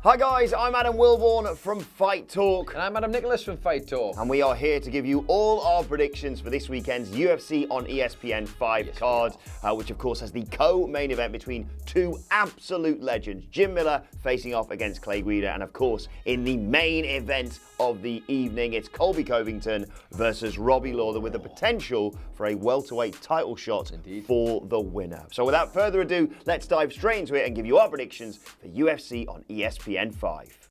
Hi guys, I'm Adam Wilborn from Fight Talk. And I'm Adam Nicholas from Fight Talk. And we are here to give you all our predictions for this weekend's UFC on ESPN 5 card, which of course has the co-main event between two absolute legends, Jim Miller facing off against Clay Guida, and of course in the main event of the evening, it's Colby Covington versus Robbie Lawler with the potential for a welterweight title shot for the winner. So without further ado, let's dive straight into it and give you our predictions for UFC on ESPN 5.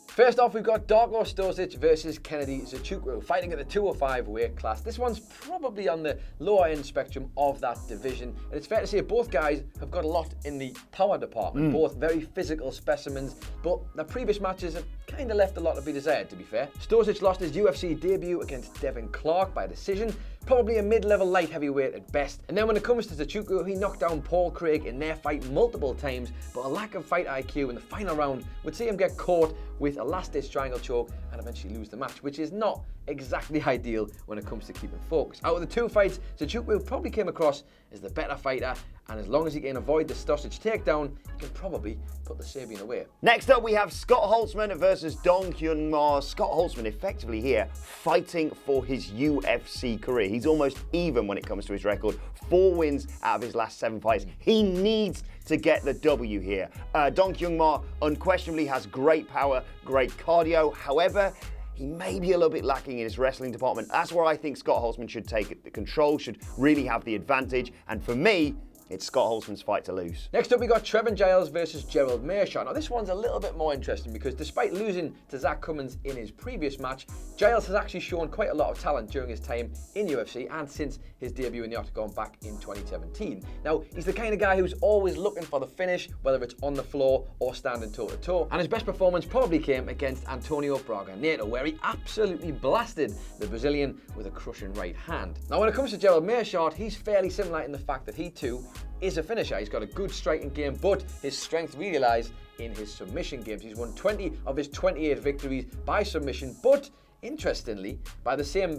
First off, we've got Dorsett Dorsett versus Kennedy Chuco fighting at the 205 weight class. This one's probably on the lower end spectrum of that division, and it's fair to say both guys have got a lot in the power department. Both very physical specimens, but their previous matches have kind of left a lot to be desired, to be fair. Dorsett lost his UFC debut against Devin Clark by decision, probably a mid-level light heavyweight at best. And then when it comes to Chuco, he knocked down Paul Craig in their fight multiple times, but a lack of fight IQ in the final round would see him get caught with a last-ditch triangle choke and eventually lose the match, which is not exactly ideal when it comes to keeping focus. Out of the two fights, Chuco probably came across as the better fighter, and as long as he can avoid the Dorsett takedown, he can probably put the Serbian away. Next up, we have Scott Holtzman versus Dong Hyun Ma. Scott Holtzman effectively here fighting for his UFC career. He's almost even when it comes to his record. 4 wins out of his last 7 fights. He needs to get the W here. Dong Hyun Ma unquestionably has great power, great cardio. However, he may be a little bit lacking in his wrestling department. That's where I think Scott Holtzman should take the control, should really have the advantage. And for me, it's Scott Holtzman's fight to lose. Next up, we got Trevin Giles versus Gerald Meerschaert. Now, this one's a little bit more interesting because despite losing to Zach Cummins in his previous match, Giles has actually shown quite a lot of talent during his time in UFC and since his debut in the Octagon back in 2017. Now, he's the kind of guy who's always looking for the finish, whether it's on the floor or standing toe-to-toe. And his best performance probably came against Antonio Braga Neto, where he absolutely blasted the Brazilian with a crushing right hand. Now, when it comes to Gerald Meerschaert, he's fairly similar in the fact that he too is a finisher. He's got a good striking game, but his strength really lies in his submission games. He's won 20 of his 28 victories by submission, but interestingly, by the same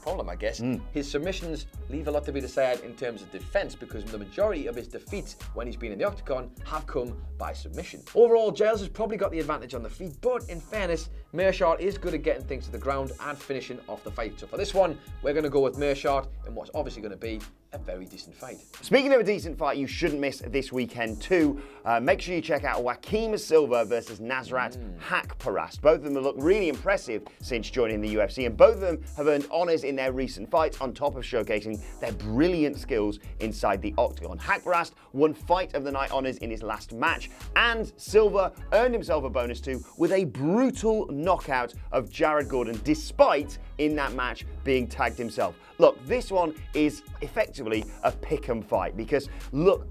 problem, I guess, his submissions leave a lot to be desired in terms of defense because the majority of his defeats when he's been in the Octagon have come by submission. Overall, Giles has probably got the advantage on the feet, but in fairness, Meerschaert is good at getting things to the ground and finishing off the fight. So for this one, we're going to go with Meerschaert in what's obviously going to be a very decent fight. Speaking of a decent fight, you shouldn't miss this weekend too. Make sure you check out Joaquim Silva versus Nasrat Haqparast. Both of them have looked really impressive since joining the UFC, and both of them have earned honours in their recent fights on top of showcasing their brilliant skills inside the Octagon. Haqparast won Fight of the Night honours in his last match, and Silva earned himself a bonus too with a brutal knockout of Jared Gordon, despite in that match being tagged himself. Look, this one is effectively a pick-em fight because, look,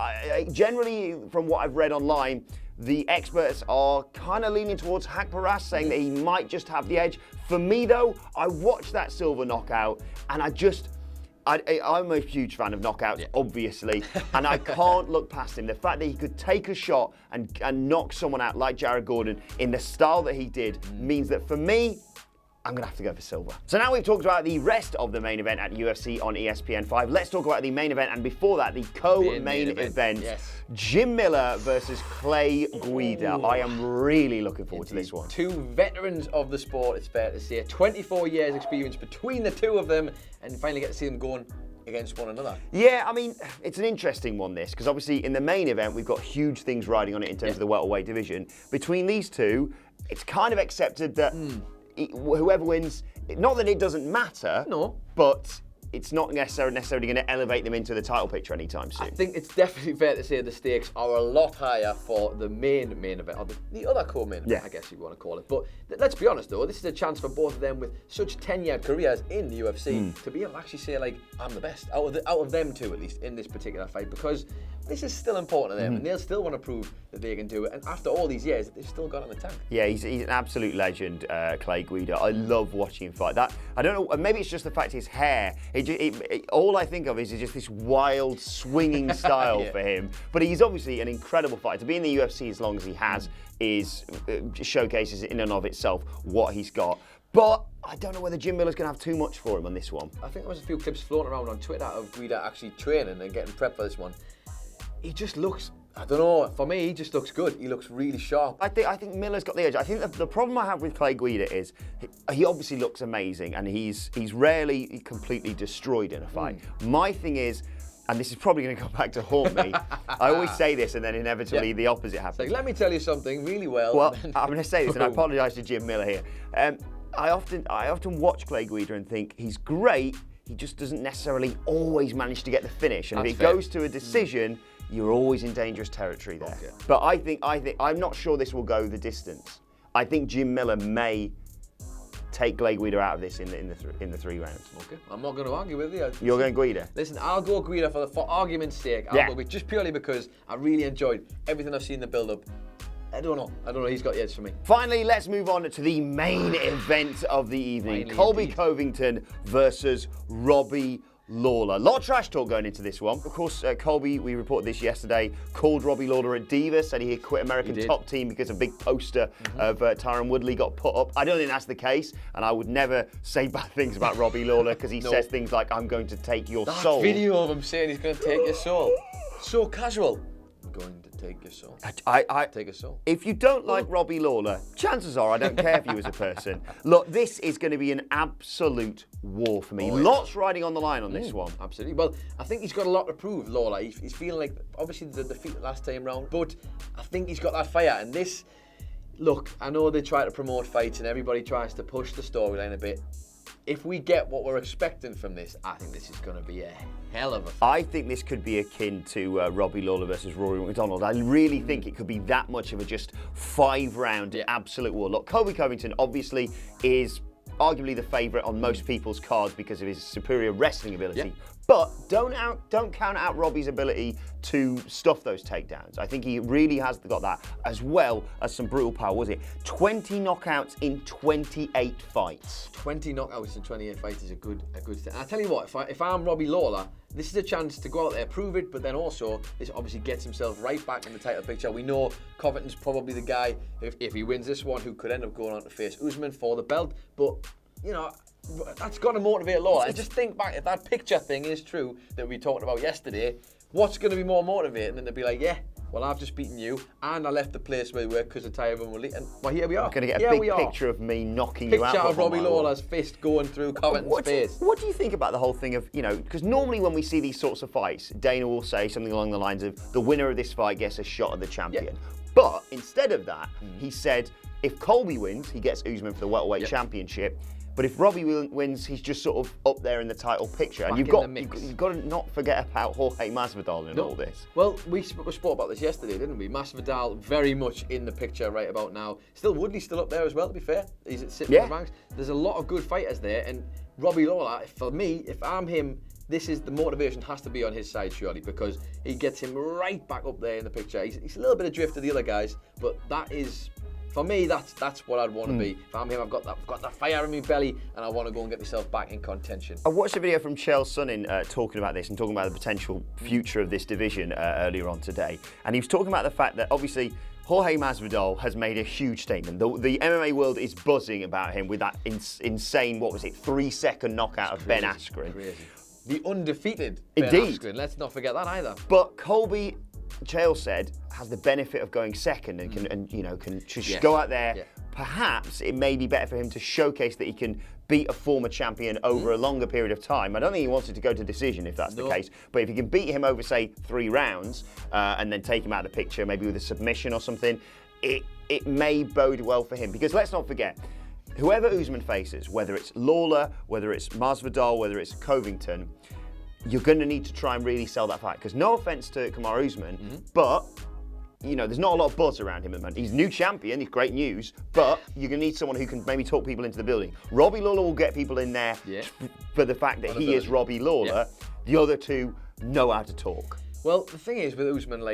generally from what I've read online, the experts are kind of leaning towards Haqparast, saying that he might just have the edge. For me, though, I watched that Silva knockout, and I'm a huge fan of knockouts, obviously, and I can't look past him. The fact that he could take a shot and knock someone out like Jared Gordon in the style that he did means that for me, I'm going to have to go for Silva. So now we've talked about the rest of the main event at UFC on ESPN 5. Let's talk about the main event, and before that, the co-main event. Yes. Jim Miller versus Clay Guida. I am really looking forward to this one. Two veterans of the sport, it's fair to say. 24 years experience between the two of them, and finally get to see them going against one another. Yeah, I mean, it's an interesting one, this, because obviously in the main event, we've got huge things riding on it in terms of the welterweight division. Between these two, it's kind of accepted that whoever wins, not that it doesn't matter, but it's not necessarily going to elevate them into the title picture anytime soon. I think it's definitely fair to say the stakes are a lot higher for the main event, or the other co-main event, I guess you want to call it. But let's be honest though, this is a chance for both of them with such tenured careers in the UFC to be able to actually say, like, I'm the best, out of them two at least, in this particular fight, because this is still important to them, and they'll still want to prove that they can do it. And after all these years, they've still got an attack. Yeah, he's an absolute legend, Clay Guida. I love watching him fight. That, I don't know, maybe it's just the fact his hair. All I think of is just this wild, swinging style for him. But he's obviously an incredible fighter. To be in the UFC as long as he has is showcases in and of itself what he's got. But I don't know whether Jim Miller's going to have too much for him on this one. I think there was a few clips floating around on Twitter of Guida actually training and getting prepped for this one. He just looks I don't know. For me, he just looks good. He looks really sharp. I think Miller's got the edge. I think the problem I have with Clay Guida is he obviously looks amazing, and he's rarely completely destroyed in a fight. My thing is, and this is probably going to come back to haunt me, I always say this and then inevitably the opposite happens. Like, let me tell you something really well. Well, I'm going to say this, and I apologise to Jim Miller here. I often watch Clay Guida and think he's great, he just doesn't necessarily always manage to get the finish. And if it goes to a decision, you're always in dangerous territory there. Okay. But I think I'm not sure this will go the distance. I think Jim Miller may take Clay Guida out of this in the 3 rounds. Okay, I'm not going to argue with you. You're going Guida? Listen, I'll go Guida for argument's sake. I'll go with, just purely because I really enjoyed everything I've seen in the build-up. I don't know. He's got the edge for me. Finally, let's move on to the main event of the evening. Colby Covington versus Robbie Lawler. A lot of trash talk going into this one. Of course, Colby, we reported this yesterday, called Robbie Lawler a diva, said he had quit American Top Team because a big poster of Tyron Woodley got put up. I don't think that's the case, and I would never say bad things about Robbie Lawler because he says things like, I'm going to take your soul. That video of him saying he's going to take your soul. So casual. I'm going to take your soul. Take a soul. If you don't like Robbie Lawler, chances are I don't care for you as a person. Look, this is going to be an absolute war for me. Lots riding on the line on this one. Absolutely. Well, I think he's got a lot to prove, Lawler. He's feeling like, obviously, the defeat last time round, but I think he's got that fire. And this, look, I know they try to promote fights and everybody tries to push the storyline a bit. If we get what we're expecting from this, I think this is going to be a hell of a fight. I think this could be akin to Robbie Lawler versus Rory McDonald. I really think it could be that much of a just 5-round absolute war. Look, Colby Covington obviously is arguably the favourite on most people's cards because of his superior wrestling ability. But don't count out Robbie's ability to stuff those takedowns. I think he really has got that, as well as some brutal power. Was it 20 knockouts in 28 fights? 20 knockouts in 28 fights is a good thing. And I tell you what, if I'm Robbie Lawler, this is a chance to go out there, prove it, but then also this obviously gets himself right back in the title picture. We know Covington's probably the guy, if he wins this one, who could end up going on to face Usman for the belt. But, you know, that's got to motivate Lawler. And just think back, if that picture thing is true that we talked about yesterday, what's going to be more motivating than to be like, yeah, well, I've just beaten you, and I left the place where we were because of Tyron Woodley, and well, here we are. I'm going to get a big picture of me knocking you out. Picture of Robbie Lawler's fist going through Covington's face. What do you think about the whole thing of, because normally when we see these sorts of fights, Dana will say something along the lines of, the winner of this fight gets a shot at the champion. Yeah. But instead of that, he said, if Colby wins, he gets Usman for the welterweight championship. But if Robbie wins, he's just sort of up there in the title picture. And you've got to not forget about Jorge Masvidal in all this. Well, we spoke about this yesterday, didn't we? Masvidal very much in the picture right about now. Still, Woodley's still up there as well, to be fair. He's sitting in the ranks. There's a lot of good fighters there. And Robbie Lawler, for me, if I'm him, the motivation has to be on his side, surely, because he gets him right back up there in the picture. He's a little bit adrift to the other guys, but that is... For me, that's what I'd want to be. If I'm him, I've got that fire in my belly, and I want to go and get myself back in contention. I watched a video from Chael Sonnen talking about this and talking about the potential future of this division earlier on today. And he was talking about the fact that, obviously, Jorge Masvidal has made a huge statement. The MMA world is buzzing about him with that insane, 3-second knockout of Ben Askren. Crazy. The undefeated Ben Askren. Let's not forget that either. But Colby, Chael said, has the benefit of going second and can just go out there. Yeah. Perhaps it may be better for him to showcase that he can beat a former champion over a longer period of time. I don't think he wants it to go to decision if that's the case, but if he can beat him over, say, 3 rounds and then take him out of the picture, maybe with a submission or something, it may bode well for him. Because let's not forget, whoever Usman faces, whether it's Lawler, whether it's Masvidal, whether it's Covington, you're going to need to try and really sell that fight. Because no offense to Kamaru Usman, but there's not a lot of buzz around him at the moment. He's new champion, he's great news, but you're going to need someone who can maybe talk people into the building. Robbie Lawler will get people in there for the fact that he is Robbie Lawler. The other two know how to talk. Well, the thing is with Usman,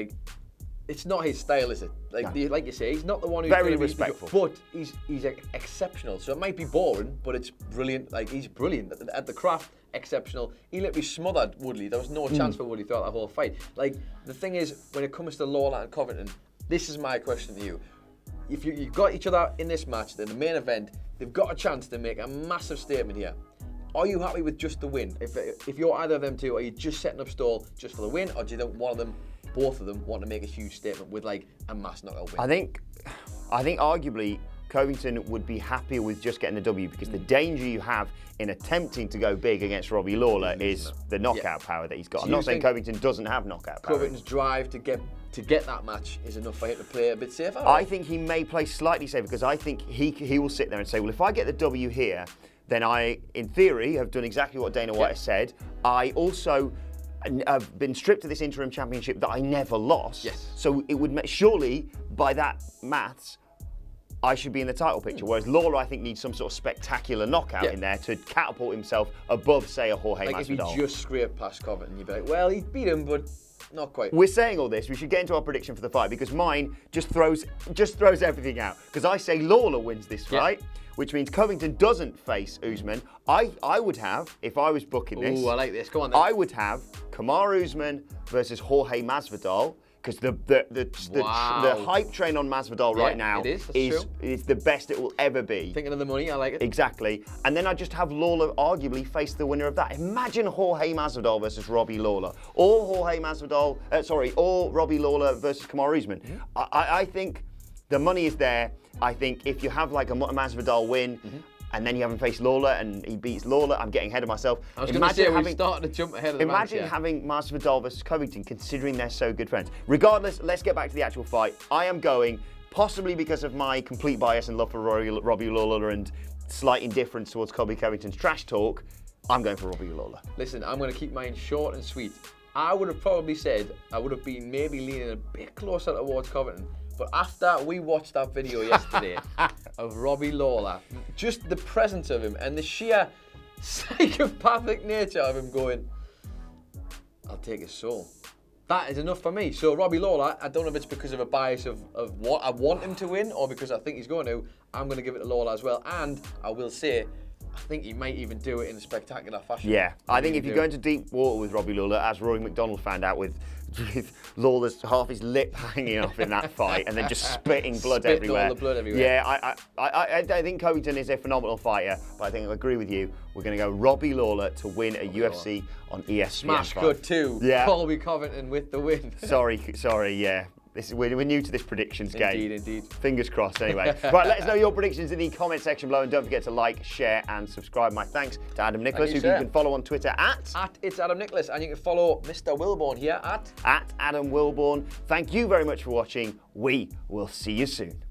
it's not his style, is it? Like you say, he's not the one who's very respectful, but he's exceptional. So it might be boring, but it's brilliant. He's brilliant at the craft. Exceptional. He literally smothered Woodley. There was no chance for Woodley throughout that whole fight. The thing is, when it comes to Lawler and Covington, this is my question to you. If you've got each other in this match, then the main event, they've got a chance to make a massive statement here. Are you happy with just the win? If you're either of them two, are you just setting up stall just for the win, or do you think one of them both of them want to make a huge statement with like a mass knockout win. I think arguably Covington would be happier with just getting the W, because the danger you have in attempting to go big against Robbie Lawler is the knockout power that he's got. So I'm not saying Covington doesn't have knockout power. Covington's drive to get that match is enough for him to play a bit safer? I think he may play slightly safer, because I think he will sit there and say, well, if I get the W here, then I, in theory, have done exactly what Dana White has said. I also have been stripped of this interim championship that I never lost. Yes. So it would surely, by that maths, I should be in the title picture. Whereas Lawler, I think, needs some sort of spectacular knockout in there to catapult himself above, say, a Jorge Masvidal. Like if he just scraped past Covington, you'd be like, well, he beat him, but not quite. We're saying all this. We should get into our prediction for the fight, because mine just throws everything out. Because I say Lawler wins this fight, which means Covington doesn't face Usman. I would have, if I was booking this. Ooh, I like this. Go on then. I would have Kamaru Usman versus Jorge Masvidal, because the hype train on Masvidal right now is the best it will ever be. Thinking of the money, I like it. Exactly. And then I just have Lawler arguably face the winner of that. Imagine Jorge Masvidal versus Robbie Lawler, or Robbie Lawler versus Kamaru Usman. I think the money is there. I think if you have like a Masvidal win, and then you haven't faced Lawler and he beats Lawler, I'm getting ahead of myself. I was going to say, we've started to jump ahead of the match. Imagine having Masvidal versus Covington, considering they're so good friends. Regardless, let's get back to the actual fight. I am going, possibly because of my complete bias and love for Robbie Lawler and slight indifference towards Colby Covington's trash talk, I'm going for Robbie Lawler. Listen, I'm going to keep mine short and sweet. I would have probably said, I would have been maybe leaning a bit closer towards Covington. But after we watched that video yesterday of Robbie Lawler, just the presence of him and the sheer psychopathic nature of him going, I'll take his soul. That is enough for me. So Robbie Lawler, I don't know if it's because of a bias of what I want him to win or because I think he's going to. I'm going to give it to Lawler as well. And I will say, I think he might even do it in a spectacular fashion. Yeah, I think if you go into deep water with Robbie Lawler, as Rory McDonald found out with Lawler's half his lip hanging off in that fight and then just spitting blood everywhere. All the blood everywhere. Yeah, I think Covington is a phenomenal fighter, but I think I agree with you. We're going to go Robbie Lawler to win a UFC on ESPN. Smash cut 2. Yeah. Colby Covington with the win. Sorry, yeah. We're new to this predictions game. Indeed. Fingers crossed, anyway. Right, let us know your predictions in the comment section below, and don't forget to like, share, and subscribe. My thanks to Adam Nicholas, who you can follow on Twitter at It's Adam Nicholas, and you can follow Mr. Wilborn here at Adam Wilborn. Thank you very much for watching. We will see you soon.